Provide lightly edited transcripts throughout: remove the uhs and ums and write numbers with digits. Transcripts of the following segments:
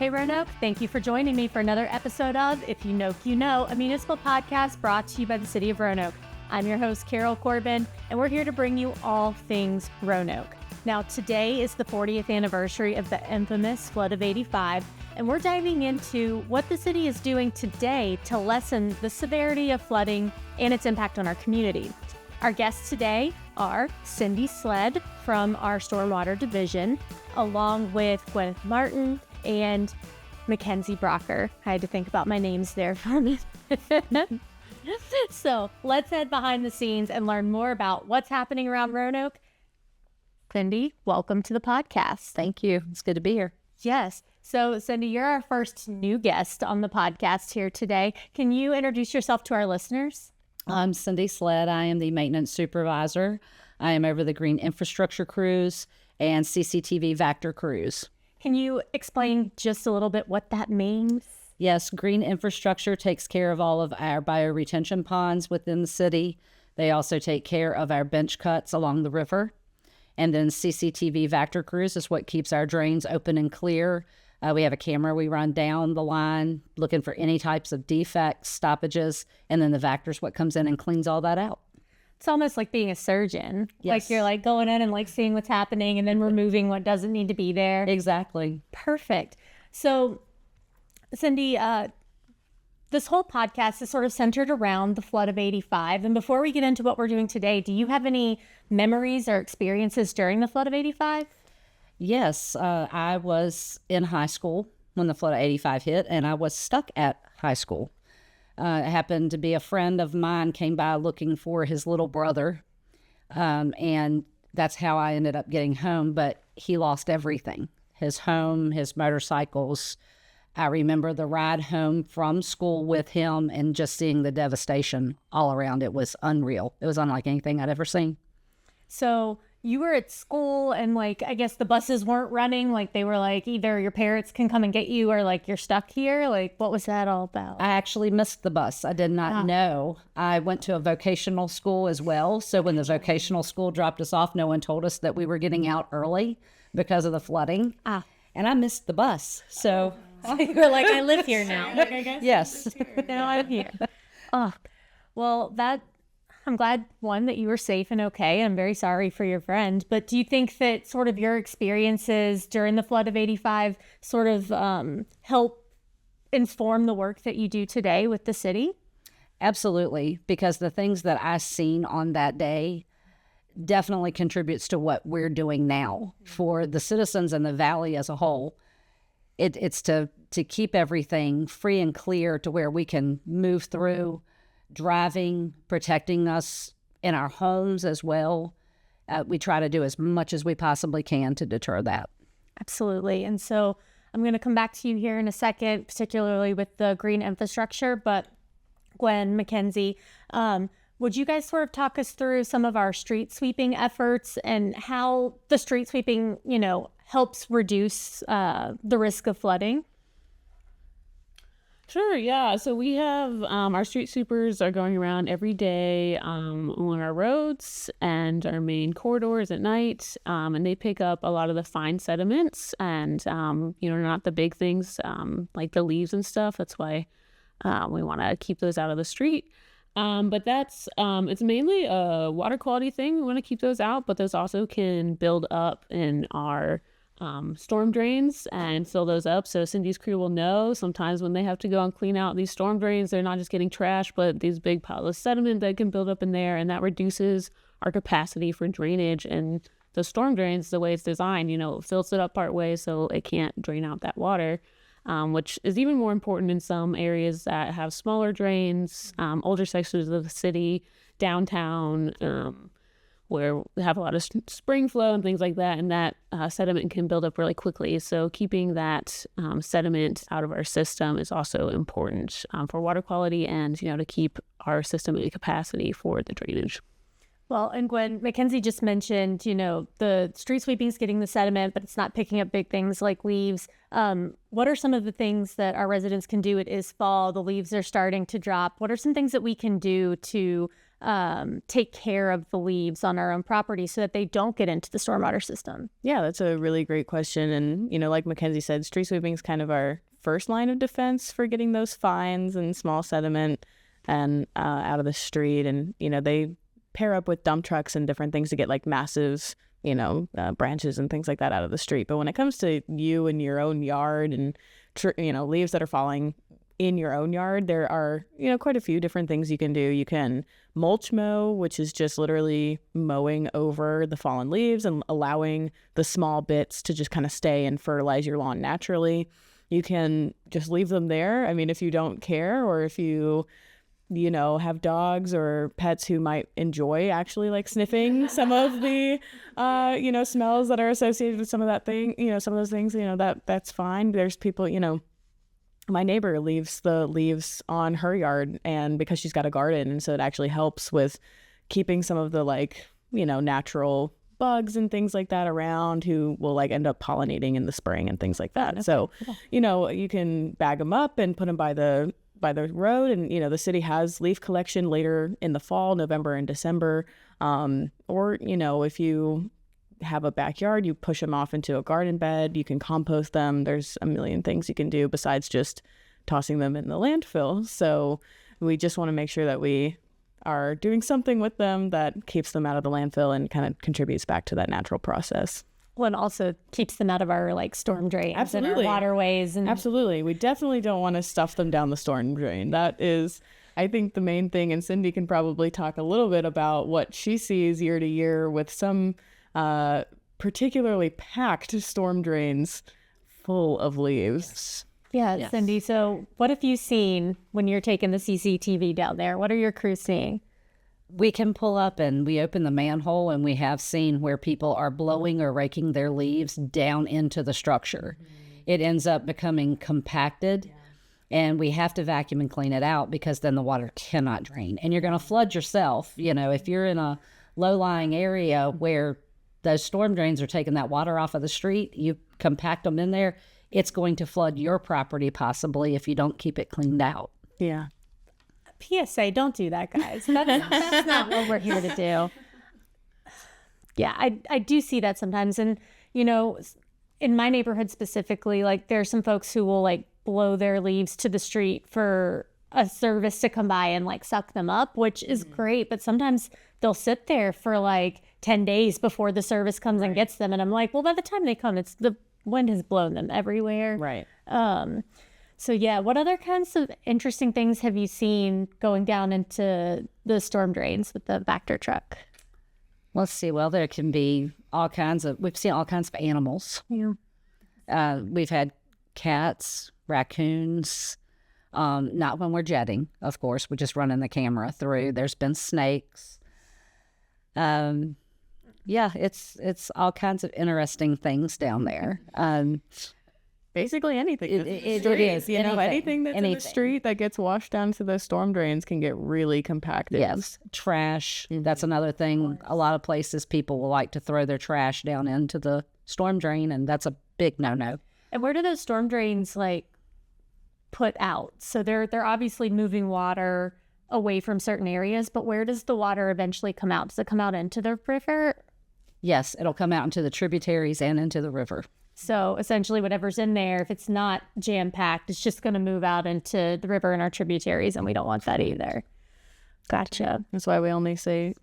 Hey Roanoke, thank you for joining me for another episode of If You Know, You Know, a municipal podcast brought to you by the City of Roanoke. I'm your host, Carol Corbin, and we're here to bring you all things Roanoke. Now, today is the 40th anniversary of the infamous flood of '85, and we're diving into what the city is doing today to lessen the severity of flooding and its impact on our community. Our guests today are Cyndi Sledd from our Stormwater division, along with Gwyneth Martin and McKenzie Brocker. I had to think about my names there for a minute. So let's head behind the scenes and learn more about what's happening around Roanoke. Cyndi, welcome to the podcast. Thank you. It's good to be here. Yes. So Cyndi, you're our first new guest on the podcast here today. Can you introduce yourself to our listeners? I'm Cyndi Sledd. I am the maintenance supervisor. I am over the green infrastructure crews and CCTV Vector crews. Can you explain just a little bit what that means? Yes, green infrastructure takes care of all of our bioretention ponds within the city. They also take care of our bench cuts along the river. And then CCTV Vector crews is what keeps our drains open and clear. We have a camera we run down the line looking for any types of defects, stoppages, and then the Vector's what comes in and cleans all that out. It's almost like being a surgeon. Yes. Like you're like going in and like seeing what's happening and then removing what doesn't need to be there. Exactly. Perfect. So, Cyndi, this whole podcast is sort of centered around the flood of '85. And before we get into what we're doing today, do you have any memories or experiences during the flood of '85? Yes, I was in high school when the flood of '85 hit, and I was stuck at high school. It happened to be a friend of mine came by looking for his little brother, and that's how I ended up getting home, but he lost everything. His home, his motorcycles. I remember the ride home from school with him and just seeing the devastation all around. It was unreal. It was unlike anything I'd ever seen. So you were at school and like, I guess the buses weren't running. Like they were like, either your parents can come and get you or like you're stuck here. Like what was that all about? I actually missed the bus. I did not know. I went to a vocational school as well. So when the vocational school dropped us off, no one told us that we were getting out early because of the flooding. And I missed the bus. So you were like, I live here now. Like, I guess yes. Now I'm here. Oh, well, I'm glad, one, that you were safe and okay. I'm very sorry for your friend. But do you think that sort of your experiences during the flood of '85 sort of help inform the work that you do today with the city? Absolutely. Because the things that I seen on that day definitely contributes to what we're doing now for the citizens in the valley as a whole. It's to keep everything free and clear to where we can move through driving, protecting us in our homes as well. We try to do as much as we possibly can to deter that. Absolutely. And so I'm going to come back to you here in a second, particularly with the green infrastructure. But Gwen, McKenzie, would you guys sort of talk us through some of our street sweeping efforts and how the street sweeping, helps reduce the risk of flooding? Sure, yeah. So we have our street sweepers are going around every day on our roads and our main corridors at night, and they pick up a lot of the fine sediments and, not the big things like the leaves and stuff. That's why we want to keep those out of the street. But that's, it's mainly a water quality thing. We want to keep those out, but those also can build up in our storm drains and fill those up. So Cyndi's crew will know sometimes when they have to go and clean out these storm drains, they're not just getting trash, but these big piles of sediment that can build up in there. And that reduces our capacity for drainage. And the storm drains, the way it's designed, it fills it up part way so it can't drain out that water, which is even more important in some areas that have smaller drains, older sections of the city, downtown, where we have a lot of spring flow and things like that, and that sediment can build up really quickly. So keeping that sediment out of our system is also important for water quality and, to keep our system at capacity for the drainage. Well, and Gwen, McKenzie just mentioned, the street sweeping is getting the sediment, but it's not picking up big things like leaves. What are some of the things that our residents can do? It is fall, the leaves are starting to drop. What are some things that we can do to take care of the leaves on our own property so that they don't get into the stormwater system? Yeah, that's a really great question. And, like McKenzie said, street sweeping is kind of our first line of defense for getting those fines and small sediment and out of the street. And, they pair up with dump trucks and different things to get like massive, branches and things like that out of the street. But when it comes to you and your own yard and, leaves that are falling in your own yard, there are, quite a few different things you can do. You can mulch mow, which is just literally mowing over the fallen leaves and allowing the small bits to just kind of stay and fertilize your lawn naturally. You can just leave them there. I mean, if you don't care, or if you have dogs or pets who might enjoy actually like sniffing some of the, smells that are associated with some of that thing, some of those things, that's fine. There's people, my neighbor leaves the leaves on her yard, and because she's got a garden, and so it actually helps with keeping some of the natural bugs and things like that around, who will end up pollinating in the spring and things like that. So, you can bag them up and put them by the road, and the city has leaf collection later in the fall, November and December. Or if you have a backyard, you push them off into a garden bed, you can compost them. There's a million things you can do besides just tossing them in the landfill. So we just want to make sure that we are doing something with them that keeps them out of the landfill and kind of contributes back to that natural process. Well, and also keeps them out of our storm drains and our waterways. And Absolutely. We definitely don't want to stuff them down the storm drain. That is, I think, the main thing. And Cyndi can probably talk a little bit about what she sees year to year with some particularly packed storm drains full of leaves. Yes. Cyndi, so what have you seen when you're taking the CCTV down there? What are your crews seeing? We can pull up and we open the manhole, and we have seen where people are blowing or raking their leaves down into the structure. It ends up becoming compacted, and we have to vacuum and clean it out, because then the water cannot drain. And you're going to flood yourself. If you're in a low-lying area where those storm drains are taking that water off of the street, you compact them in there, it's going to flood your property possibly if you don't keep it cleaned out. Yeah. PSA, don't do that, guys. That's not what we're here to do. Yeah, I do see that sometimes. And, in my neighborhood specifically, there's some folks who will blow their leaves to the street for a service to come by and suck them up, which is great. But sometimes they'll sit there for 10 days before the service comes and gets them. And I'm like, well, by the time they come, it's the wind has blown them everywhere. Right. So yeah, what other kinds of interesting things have you seen going down into the storm drains with the Vector truck? Let's see. Well, there can be we've seen all kinds of animals. Yeah. We've had cats, raccoons, not when we're jetting, of course. We're just running the camera through. There's been snakes. Yeah, it's all kinds of interesting things down there. Basically anything. It is. Anything that's in the street that gets washed down to the storm drains can get really compacted. Yes. Trash. That's another thing. A lot of places people will like to throw their trash down into the storm drain, and that's a big no-no. And where do those storm drains put out? So they're obviously moving water away from certain areas, but where does the water eventually come out? Does it come out into the river? Yes, it'll come out into the tributaries and into the river. So essentially whatever's in there, if it's not jam-packed, it's just going to move out into the river and our tributaries, and we don't want that either. Gotcha. That's why we only say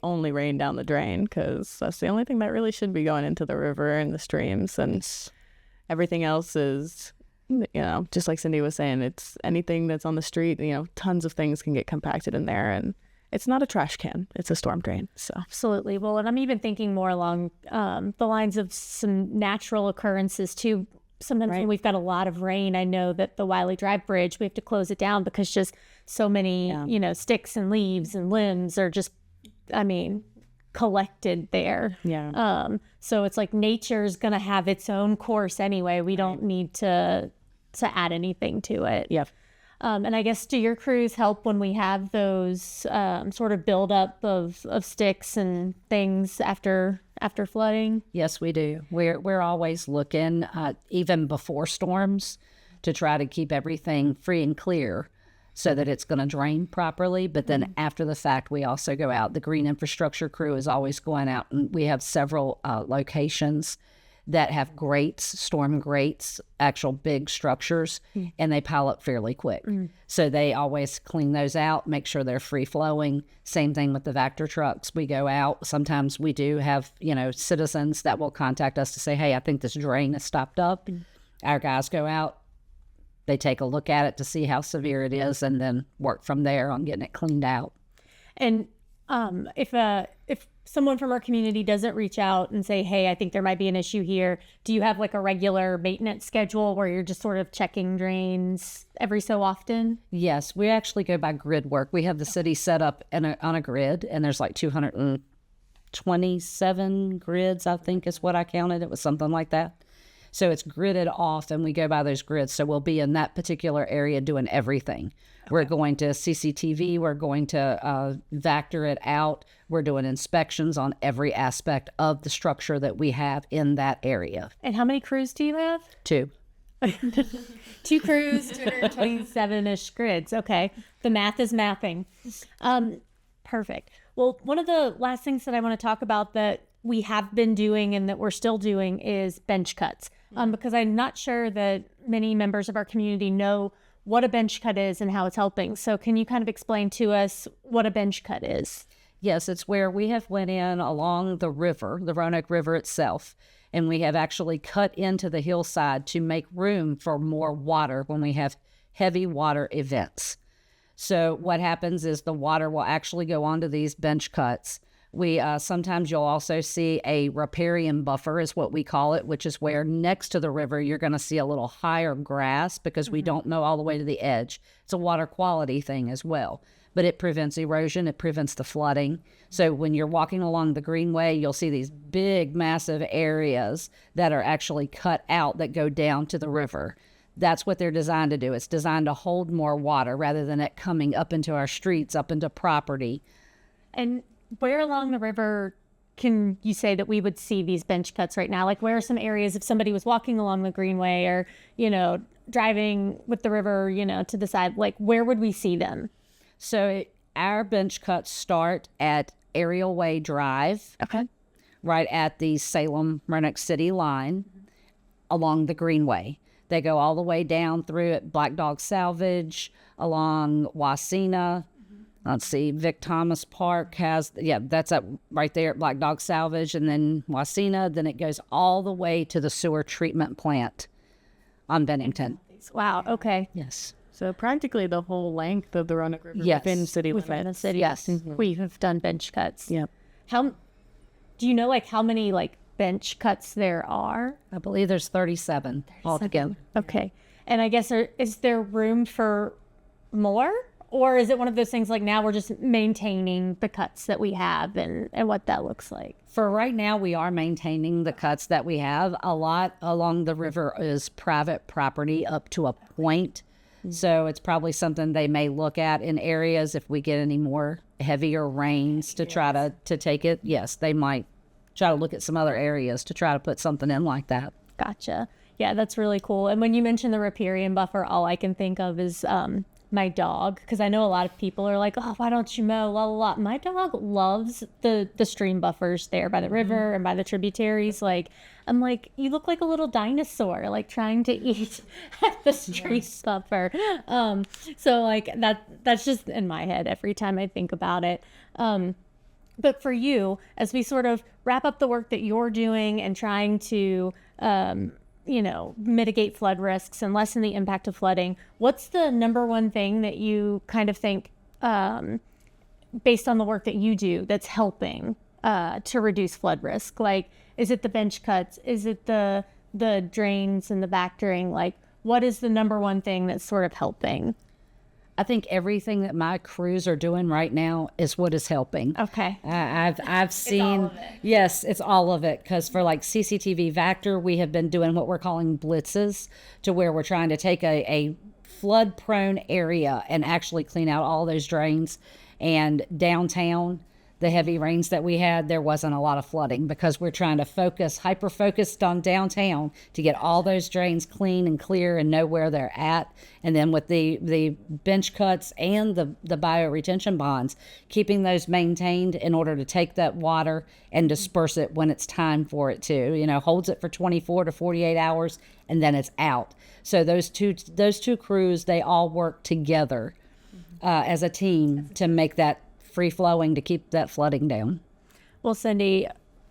only rain down the drain, because that's the only thing that really should be going into the river and the streams, and everything else is, just like Cyndi was saying, it's anything that's on the street, tons of things can get compacted in there, and it's not a trash can, it's a storm drain. So absolutely. Well, and I'm even thinking more along the lines of some natural occurrences too. Sometimes when we've got a lot of rain, I know that the Wiley Drive Bridge, we have to close it down because just so many, sticks and leaves and limbs are just, collected there. Yeah. So it's nature's going to have its own course anyway. We don't need to add anything to it. Yep. And I guess, do your crews help when we have those sort of buildup of sticks and things after flooding? Yes, we do. We're always looking, even before storms, to try to keep everything free and clear. so that it's going to drain properly. But then after the fact, we also go out. The green infrastructure crew is always going out, and we have several locations that have grates, storm grates, actual big structures, and they pile up fairly quick. So they always clean those out, make sure they're free flowing. Same thing with the Vector trucks. We go out. Sometimes we do have, citizens that will contact us to say, hey, I think this drain is stopped up. Our guys go out. They take a look at it to see how severe it is, and then work from there on getting it cleaned out. And if someone from our community doesn't reach out and say, hey, I think there might be an issue here, do you have like a regular maintenance schedule where you're just sort of checking drains every so often? Yes, we actually go by grid work. We have the city set up on a grid, and there's like 227 grids, I think is what I counted. It was something like that. So it's gridded off, and we go by those grids. So we'll be in that particular area doing everything. Okay. We're going to CCTV. We're going to Vector it out. We're doing inspections on every aspect of the structure that we have in that area. And how many crews do you have? 2. 2 crews, 227-ish grids. Okay. The math is mathing. Perfect. Well, one of the last things that I want to talk about that we have been doing and that we're still doing is bench cuts. Because I'm not sure that many members of our community know what a bench cut is and how it's helping. So can you kind of explain to us what a bench cut is? Yes, it's where we have went in along the river, the Roanoke River itself, and we have actually cut into the hillside to make room for more water when we have heavy water events. So what happens is the water will actually go onto these bench cuts. We sometimes you'll also see a riparian buffer is what we call it, which is where next to the river you're going to see a little higher grass because we don't know all the way to the edge. It's a water quality thing as well, but it prevents erosion. It prevents the flooding. So when you're walking along the greenway, you'll see these big, massive areas that are actually cut out that go down to the river. That's what they're designed to do. It's designed to hold more water rather than it coming up into our streets, up into property. And where along the river can you say that we would see these bench cuts right now? Like, where are some areas if somebody was walking along the greenway or, driving with the river, to the side, like where would we see them? So our bench cuts start at Aerial Way Drive. Okay. Right at the Salem-Roanoke City line along the greenway. They go all the way down through at Black Dog Salvage, along Wasena. Let's see, Vic Thomas Park that's up right there at Black Dog Salvage, and then Wasena. Then it goes all the way to the sewer treatment plant on Bennington. Wow, okay. Yes. So practically the whole length of the Roanoke River within city limits. Within the city. Yes. We have done bench cuts. Yep. Do you know how many bench cuts there are? I believe there's 37 altogether. Okay. And I guess is there room for more? Or is it one of those things now we're just maintaining the cuts that we have and what that looks like? For right now, we are maintaining the cuts that we have. A lot along the river is private property up to a point. So it's probably something they may look at in areas if we get any more heavier rains to try to take it. Yes, they might try to look at some other areas to try to put something in like that. Gotcha. Yeah, that's really cool. And when you mentioned the riparian buffer, all I can think of is my dog, because I know a lot of people are like, oh, why don't you mow, la, la, la. My dog loves the stream buffers there by the river and by the tributaries. I'm like, you look like a little dinosaur, trying to eat at the stream buffer. So that's just in my head every time I think about it. But for you, as we sort of wrap up the work that you're doing and trying to mitigate flood risks and lessen the impact of flooding, what's the number one thing that you kind of think, based on the work that you do, that's helping to reduce flood risk? Is it the bench cuts? Is it the drains and the vectoring? What is the number one thing that's sort of helping? I think everything that my crews are doing right now is what is helping. Okay. I've seen. It's all of it. Yes, it's all of it. Because for CCTV Vector, we have been doing what we're calling blitzes, to where we're trying to take a flood prone area and actually clean out all those drains. And downtown, the heavy rains that we had, there wasn't a lot of flooding because we're trying to hyper-focused on downtown to get all those drains clean and clear and know where they're at. And then with the bench cuts and the bioretention bonds, keeping those maintained in order to take that water and disperse it when it's time for it to, holds it for 24 to 48 hours and then it's out. So those two crews, they all work together as a team to make that free flowing to keep that flooding down. Well, Cyndi,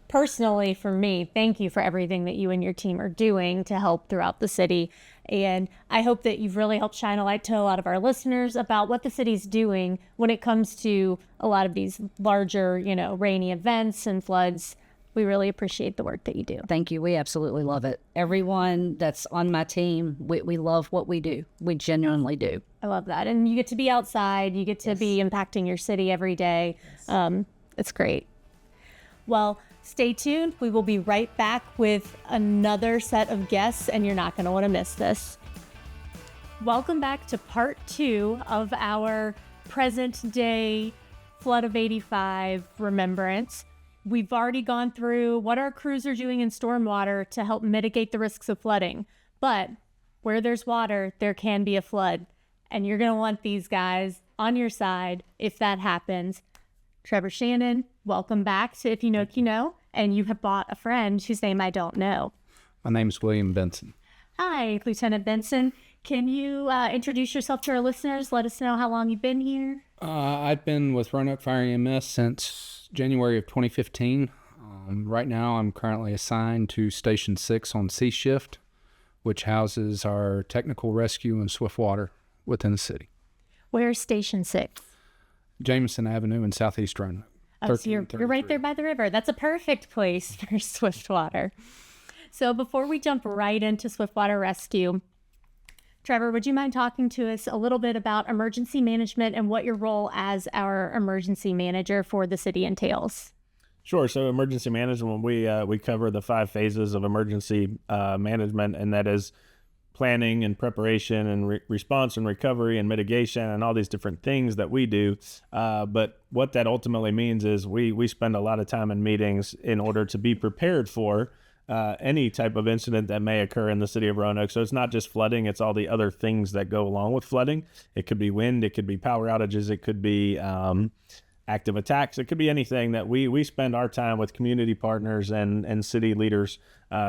personally for me, thank you for everything that you and your team are doing to help throughout the city. And I hope that you've really helped shine a light to a lot of our listeners about what the city's doing when it comes to a lot of these larger, rainy events and floods. We really appreciate the work that you do. Thank you. We absolutely love it. Everyone that's on my team, we love what we do. We genuinely do. I love that. And you get to be outside. You get to be impacting your city every day. Yes. It's great. Well, stay tuned. We will be right back with another set of guests, and you're not going to want to miss this. Welcome back to part 2 of our present day Flood of 85 remembrance. We've already gone through what our crews are doing in stormwater to help mitigate the risks of flooding. But where there's water, there can be a flood. And you're going to want these guys on your side if that happens. Trevor, Shannon, welcome back to If You Know, You Know. And you have brought a friend whose name I don't know. My name's William Benson. Hi, Lieutenant Benson. Can you introduce yourself to our listeners? Let us know how long you've been here. I've been with Roanoke Fire-EMS since January of 2015. Right now, I'm currently assigned to Station 6 on C shift, which houses our technical rescue and swift water within the city. Where's Station 6? Jameson Avenue in Southeast Roanoke. Oh, so you're right there by the river. That's a perfect place for swift water. So before we jump right into swift water rescue, Trevor, would you mind talking to us a little bit about emergency management and what your role as our emergency manager for the city entails? Sure. So emergency management, we cover the 5 phases of emergency management, and that is planning and preparation and response and recovery and mitigation and all these different things that we do. But what that ultimately means is we spend a lot of time in meetings in order to be prepared for any type of incident that may occur in the city of Roanoke. So it's not just flooding, it's all the other things that go along with flooding. It could be wind, it could be power outages, it could be active attacks, it could be anything that we spend our time with community partners and city leaders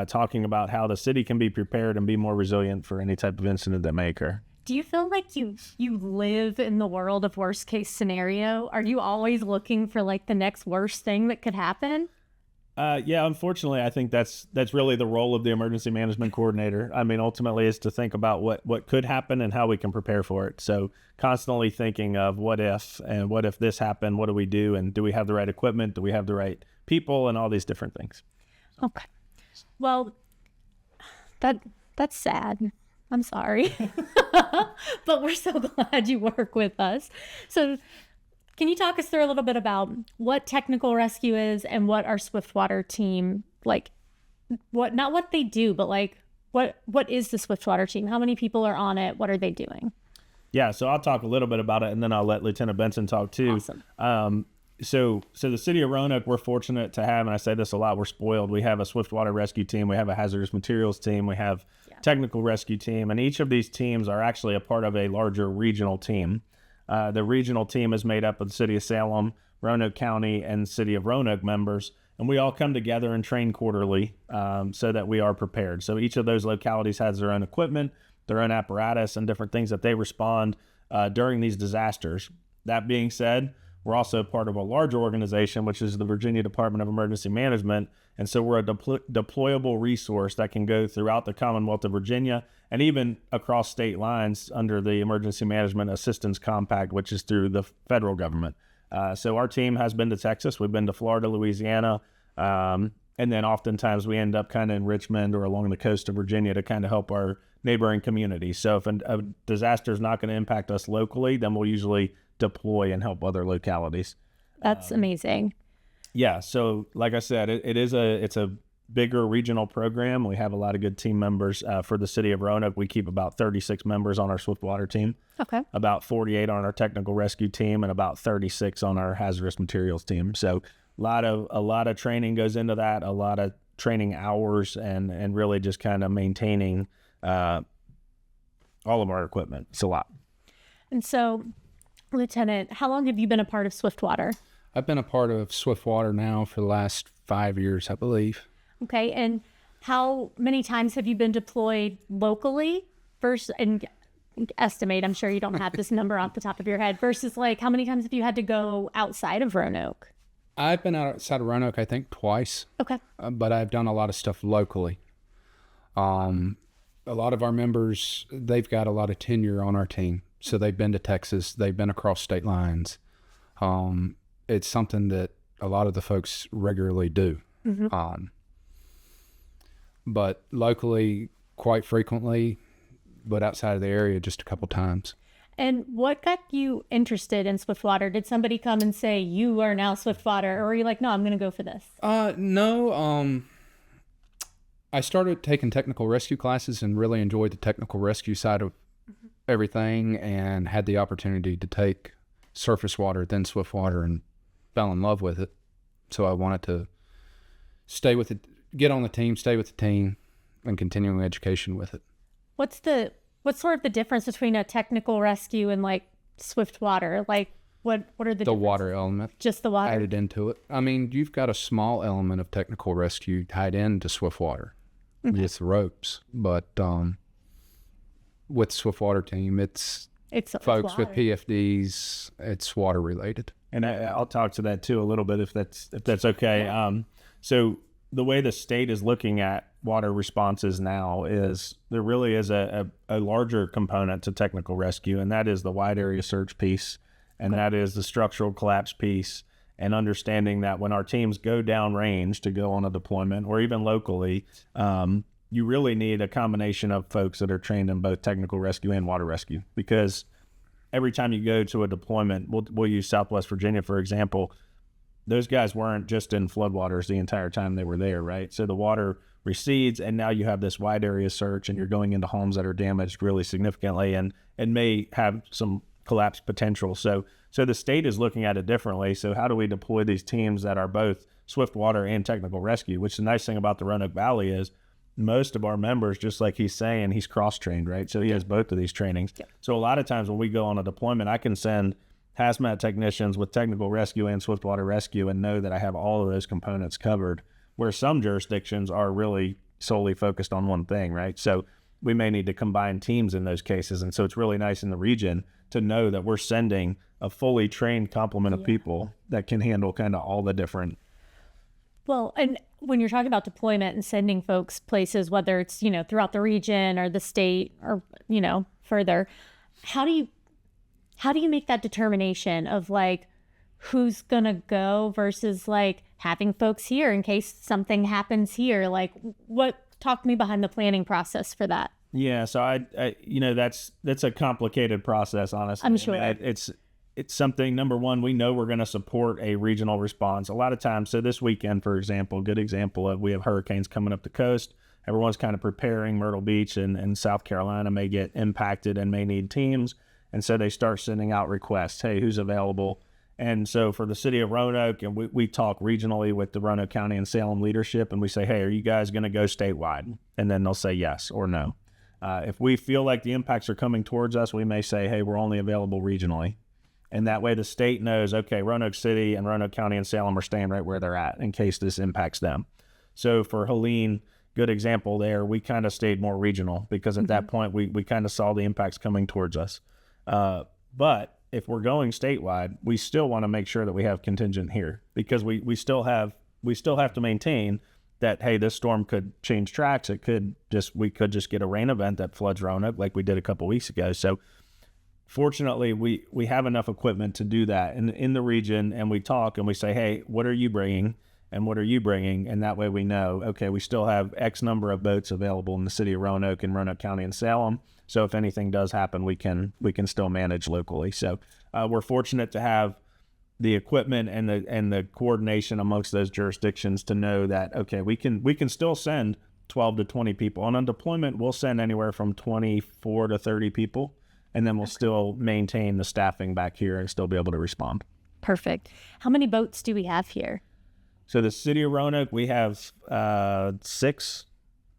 talking about how the city can be prepared and be more resilient for any type of incident that may occur. Do you feel like you live in the world of worst case scenario? Are you always looking for like the next worst thing that could happen? Yeah, unfortunately, I think that's really the role of the emergency management coordinator. I mean, ultimately is to think about what could happen and how we can prepare for it. So constantly thinking of what if this happened, what do we do? And do we have the right equipment? Do we have the right people and all these different things? Okay. Well, that's sad. I'm sorry. But we're so glad you work with us. So can you talk us through a little bit about what technical rescue is and what our Swiftwater team, like, not what they do, but like, what is the Swiftwater team? How many people are on it? What are they doing? Yeah, so I'll talk a little bit about it, and then I'll let Lieutenant Benson talk too. Awesome. So the city of Roanoke, we're fortunate to have, and I say this a lot, we're spoiled. We have a Swiftwater rescue team. We have a hazardous materials team. We have technical rescue team, and each of these teams are actually a part of a larger regional team. The regional team is made up of the city of Salem, Roanoke County, and city of Roanoke members, and we all come together and train quarterly so that we are prepared. So each of those localities has their own equipment, their own apparatus, and different things that they respond during these disasters. That being said, we're also part of a larger organization, which is the Virginia Department of Emergency Management, and so we're a deployable resource that can go throughout the Commonwealth of Virginia and even across state lines under the Emergency Management Assistance Compact, which is through the federal government. So our team has been to Texas, we've been to Florida, Louisiana, and then oftentimes we end up kind of in Richmond or along the coast of Virginia to kind of help our neighboring communities. So if a disaster is not going to impact us locally, then we'll usually deploy and help other localities. That's amazing. Yeah. So like I said, it's a bigger regional program. We have a lot of good team members for the city of Roanoke. We keep about 36 members on our Swiftwater team. Okay. About 48 on our technical rescue team and about 36 on our hazardous materials team. So a lot of training goes into that, a lot of training hours, and really just kind of maintaining all of our equipment. It's a lot. And so, Lieutenant, how long have you been a part of Swiftwater? I've been a part of Swiftwater now for the last 5 years, I believe. Okay, and how many times have you been deployed locally versus, and estimate, I'm sure you don't have this number off the top of your head, versus like how many times have you had to go outside of Roanoke? I've been outside of Roanoke, I think, twice. Okay. But I've done a lot of stuff locally. A lot of our members, they've got a lot of tenure on our team. So they've been to Texas, they've been across state lines. It's something that a lot of the folks regularly do. Mm-hmm. But locally, quite frequently, but outside of the area, just a couple times. And what got you interested in Swiftwater? Did somebody come and say, you are now Swiftwater? Or were you like, no, I'm going to go for this? No. I started taking technical rescue classes and really enjoyed the technical rescue side of everything, and had the opportunity to take surface water, then Swiftwater, and fell in love with it. So I wanted to stay with it, get on the team, stay with the team, and continuing education with it. What's sort of the difference between a technical rescue and like Swiftwater? Like what are the water element? Just the water added into it. I mean, you've got a small element of technical rescue tied into Swiftwater, just ropes. But with Swiftwater team, it's folks with PFDs. It's water related. And I'll talk to that too a little bit if that's okay. Yeah. So the way the state is looking at water responses now is there really is a larger component to technical rescue, and that is the wide area search piece, and that is the structural collapse piece, and understanding that when our teams go downrange to go on a deployment or even locally, you really need a combination of folks that are trained in both technical rescue and water rescue, because every time you go to a deployment, we'll use Southwest Virginia, for example, those guys weren't just in floodwaters the entire time they were there, right? So the water recedes, and now you have this wide area search, and you're going into homes that are damaged really significantly and may have some collapse potential. So the state is looking at it differently. So how do we deploy these teams that are both Swiftwater and technical rescue? Which the nice thing about the Roanoke Valley is most of our members, just like he's saying, he's cross-trained, right? So he has both of these trainings. Yeah. So a lot of times when we go on a deployment, I can send hazmat technicians with technical rescue and Swiftwater rescue and know that I have all of those components covered, where some jurisdictions are really solely focused on one thing, right? So we may need to combine teams in those cases. And so it's really nice in the region to know that we're sending a fully trained complement of people that can handle kind of all the different. Well, and when you're talking about deployment and sending folks places, whether it's, throughout the region or the state or, further, how do you make that determination of like who's going to go versus like having folks here in case something happens here? Like talk to me behind the planning process for that. Yeah. So I that's a complicated process, honestly. I'm sure. I mean, it's something, number one, we know we're going to support a regional response. A lot of times, so this weekend, for example, good example of, we have hurricanes coming up the coast. Everyone's kind of preparing. Myrtle Beach and South Carolina may get impacted and may need teams. And so they start sending out requests, hey, who's available? And so for the city of Roanoke, and we talk regionally with the Roanoke County and Salem leadership, and we say, hey, are you guys going to go statewide? And then they'll say yes or no. If we feel like the impacts are coming towards us, we may say, hey, we're only available regionally. And that way the state knows, okay, Roanoke City and Roanoke County and Salem are staying right where they're at in case this impacts them. So for Helene, good example there, we kind of stayed more regional because at that point we kind of saw the impacts coming towards us. But if we're going statewide, we still want to make sure that we have contingent here, because we still have to maintain that, hey, this storm could change tracks. We could just get a rain event that floods Roanoke like we did a couple weeks ago. So fortunately, we have enough equipment to do that in the region, and we talk and we say, hey, what are you bringing and what are you bringing? And that way we know, okay, we still have X number of boats available in the city of Roanoke and Roanoke County and Salem. So if anything does happen, we can still manage locally. So we're fortunate to have the equipment and the coordination amongst those jurisdictions to know that, okay, we can still send 12 to 20 people. On a deployment, we'll send anywhere from 24 to 30 people, and then we'll still maintain the staffing back here and still be able to respond. Perfect. How many boats do we have here? So the city of Roanoke, we have 6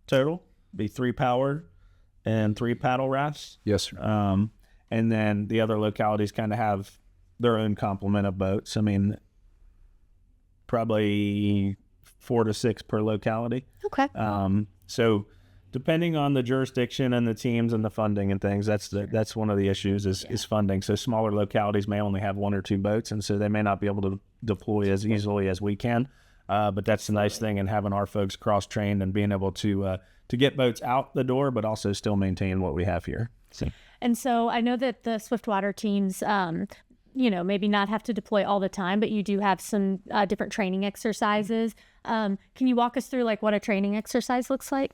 total, be 3 powered and 3 paddle rafts. Yes, sir. And then the other localities kind of have their own complement of boats. I mean, probably 4 to 6 per locality. Okay. So depending on the jurisdiction and the teams and the funding and things, that's one of the issues is funding. So smaller localities may only have 1 or 2 boats, and so they may not be able to deploy as easily as we can. But that's the nice thing in having our folks cross-trained and being able to get boats out the door, but also still maintain what we have here. And so I know that the Swiftwater teams, maybe not have to deploy all the time, but you do have some different training exercises. Can you walk us through like what a training exercise looks like?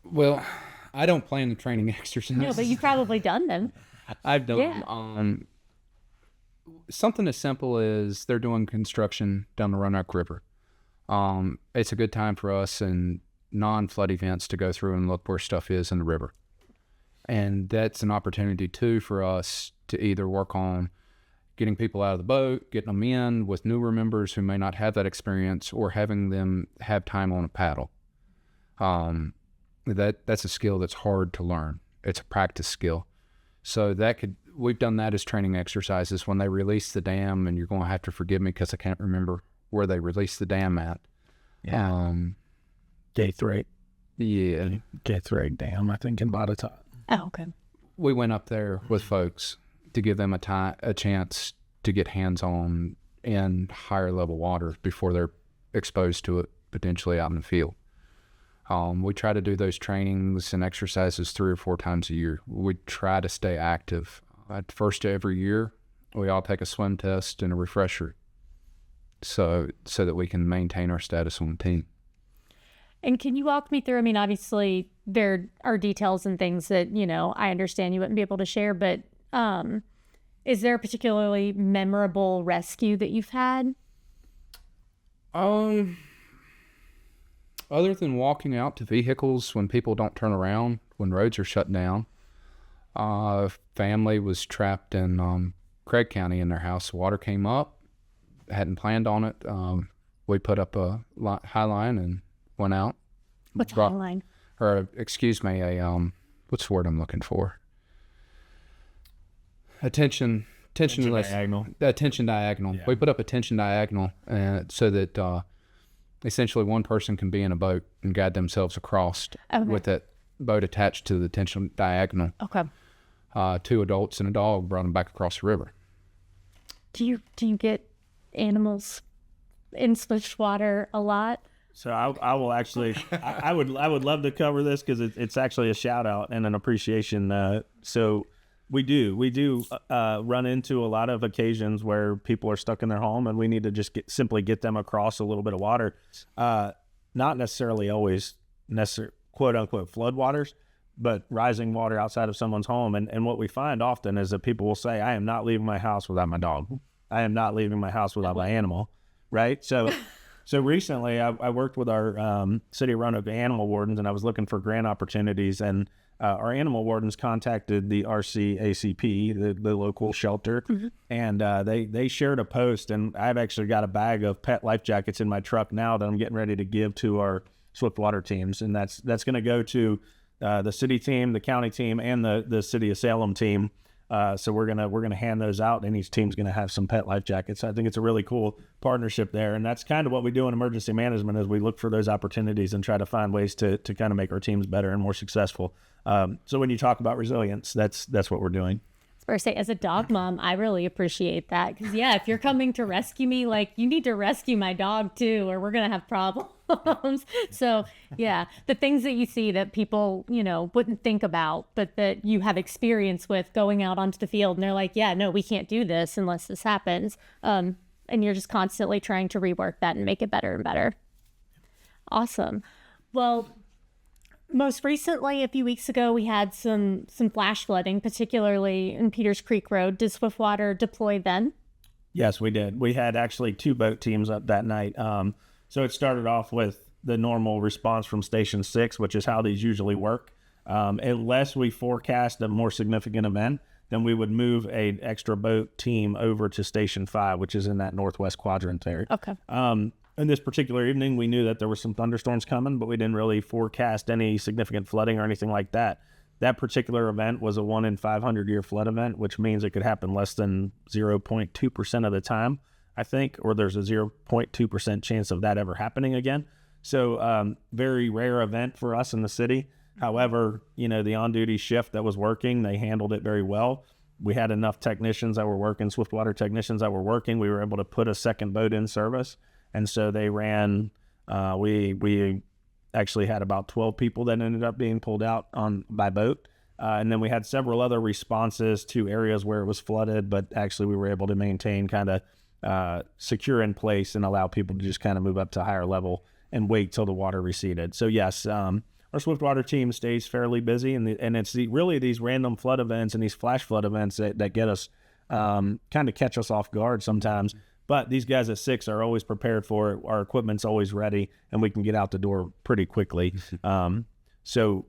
Well, I don't plan the training exercises. No, but you've probably done them. I've done something as simple as they're doing construction down the Roanoke River. It's a good time for us and non-flood events to go through and look where stuff is in the river. And that's an opportunity too for us to either work on getting people out of the boat, getting them in with newer members who may not have that experience, or having them have time on a paddle. That's a skill that's hard to learn. It's a practice skill. So we've done that as training exercises when they release the dam, and you're going to have to forgive me because I can't remember where they released the dam at. Yeah. Gaithright. Yeah. Gaithright Dam, I think, in Botetourt. Oh, okay. We went up there with folks to give them a chance to get hands-on in higher level water before they're exposed to it potentially out in the field. We try to do those trainings and exercises 3 or 4 times a year. We try to stay active. At first every year, we all take a swim test and a refresher so that we can maintain our status on the team. And can you walk me through, I mean, obviously there are details and things that, I understand you wouldn't be able to share, but is there a particularly memorable rescue that you've had? Other than walking out to vehicles when people don't turn around, when roads are shut down, family was trapped in Craig County in their house. Water came up, hadn't planned on it. We put up a high line and went out. What's a high line? Or, excuse me, what's the word I'm looking for? Attention diagonal. Attention diagonal. Yeah. We put up a tension diagonal so that essentially one person can be in a boat and guide themselves across with that boat attached to the tension diagonal. Okay. 2 adults and a dog brought them back across the river. Do you get animals in Swiftwater a lot? So I will actually, I would love to cover this because it's actually a shout out and an appreciation. So we do run into a lot of occasions where people are stuck in their home and we need to just simply get them across a little bit of water. Not necessarily always quote unquote floodwaters, but rising water outside of someone's home. And what we find often is that people will say, I am not leaving my house without my dog. I am not leaving my house without my animal. Right. So recently I worked with our City of Roanoke animal wardens, and I was looking for grant opportunities, and our animal wardens contacted the RCACP, the local shelter, and they shared a post, and I've actually got a bag of pet life jackets in my truck now that I'm getting ready to give to our Swiftwater teams, and that's going to go to the city team, the county team, and the City of Salem team. So we're gonna hand those out, and each team's gonna have some pet life jackets. I think it's a really cool partnership there, and that's kind of what we do in emergency management, is we look for those opportunities and try to find ways to kind of make our teams better and more successful. So when you talk about resilience, that's what we're doing. Or say, as a dog mom, I really appreciate that, because if you're coming to rescue me, like, you need to rescue my dog too, or we're gonna have problems. So the things that you see that people wouldn't think about, but that you have experience with, going out onto the field, and they're like, no, we can't do this unless this happens, and you're just constantly trying to rework that and make it better and better. Awesome. Well, most recently, a few weeks ago, we had some flash flooding, particularly in Peters Creek Road. Did Swiftwater deploy then? Yes, we did. We had actually 2 boat teams up that night. So it started off with the normal response from Station 6, which is how these usually work. Unless we forecast a more significant event, then we would move an extra boat team over to Station 5, which is in that northwest quadrant there. Okay. In this particular evening, we knew that there were some thunderstorms coming, but we didn't really forecast any significant flooding or anything like that. That particular event was a 1 in 500 year flood event, which means it could happen less than 0.2% of the time, I think, or there's a 0.2% chance of that ever happening again. So very rare event for us in the city. However, the on-duty shift that was working, they handled it very well. We had enough technicians that were working, Swiftwater technicians that were working. We were able to put a second boat in service. And so they ran, we actually had about 12 people that ended up being pulled out by boat. And then we had several other responses to areas where it was flooded, but actually we were able to maintain kind of secure in place and allow people to just kind of move up to a higher level and wait till the water receded. So yes, our Swiftwater team stays fairly busy, and it's really these random flood events and these flash flood events that get us, kind of catch us off guard sometimes. But these guys at 6 are always prepared for it. Our equipment's always ready, and we can get out the door pretty quickly. So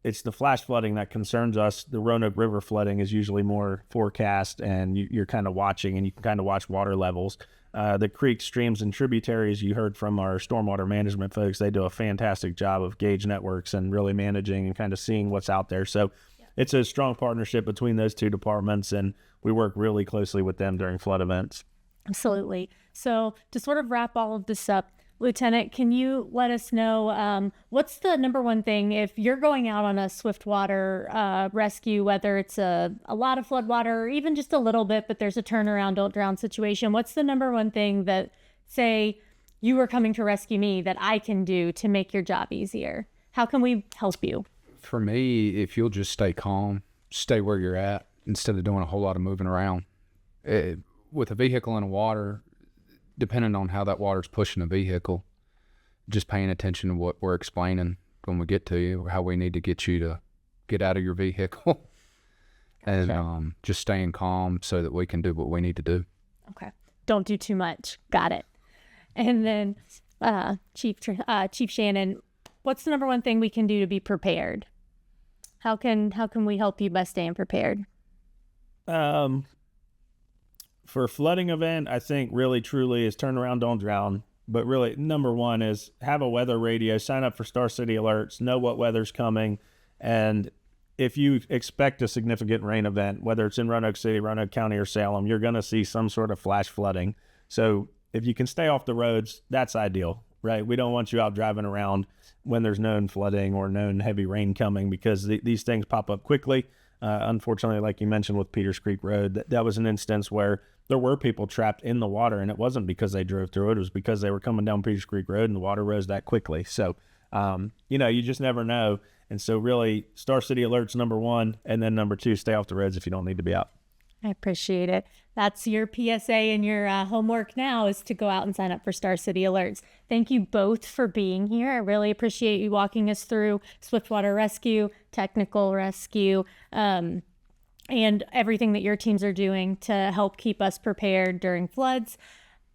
it's the flash flooding that concerns us. The Roanoke River flooding is usually more forecast, and you're kind of watching, and you can kind of watch water levels. The creeks, streams, and tributaries, you heard from our stormwater management folks, they do a fantastic job of gauge networks and really managing and kind of seeing what's out there. So it's a strong partnership between those 2 departments, and we work really closely with them during flood events. Absolutely. So to sort of wrap all of this up, Lieutenant, can you let us know what's the number one thing if you're going out on a swiftwater rescue, whether it's a lot of flood water or even just a little bit, but there's a turnaround, don't drown situation? What's the number one thing that, say, you were coming to rescue me, that I can do to make your job easier? How can we help you? For me, if you'll just stay calm, stay where you're at instead of doing a whole lot of moving around. With a vehicle in the water, depending on how that water's pushing the vehicle, just paying attention to what we're explaining when we get to you, how we need to get you to get out of your vehicle. Gotcha. And just staying calm so that we can do what we need to do. Okay. Don't do too much. Got it. And then Chief Shannon, what's the number one thing we can do to be prepared? How can we help you by staying prepared? For a flooding event, I think really truly is turn around, don't drown. But really, number one is have a weather radio, sign up for Star City alerts, know what weather's coming. And if you expect a significant rain event, whether it's in Roanoke City, Roanoke County, or Salem, you're going to see some sort of flash flooding. So if you can stay off the roads, that's ideal, right? We don't want you out driving around when there's known flooding or known heavy rain coming, because these things pop up quickly. Unfortunately, like you mentioned with Peters Creek Road, that was an instance where there were people trapped in the water, and it wasn't because they drove through it. It was because they were coming down Peters Creek Road and the water rose that quickly. So, you just never know. And so really, Star City alerts, number one, and then number two, stay off the roads if you don't need to be out. I appreciate it. That's your PSA and your homework now, is to go out and sign up for Star City alerts. Thank you both for being here. I really appreciate you walking us through Swiftwater Rescue, technical rescue, and everything that your teams are doing to help keep us prepared during floods.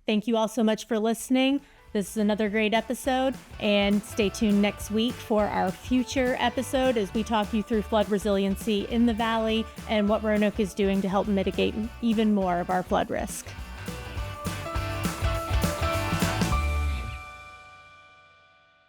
Thank you all so much for listening. This is another great episode, and stay tuned next week for our future episode as we talk you through flood resiliency in the valley and what Roanoke is doing to help mitigate even more of our flood risk.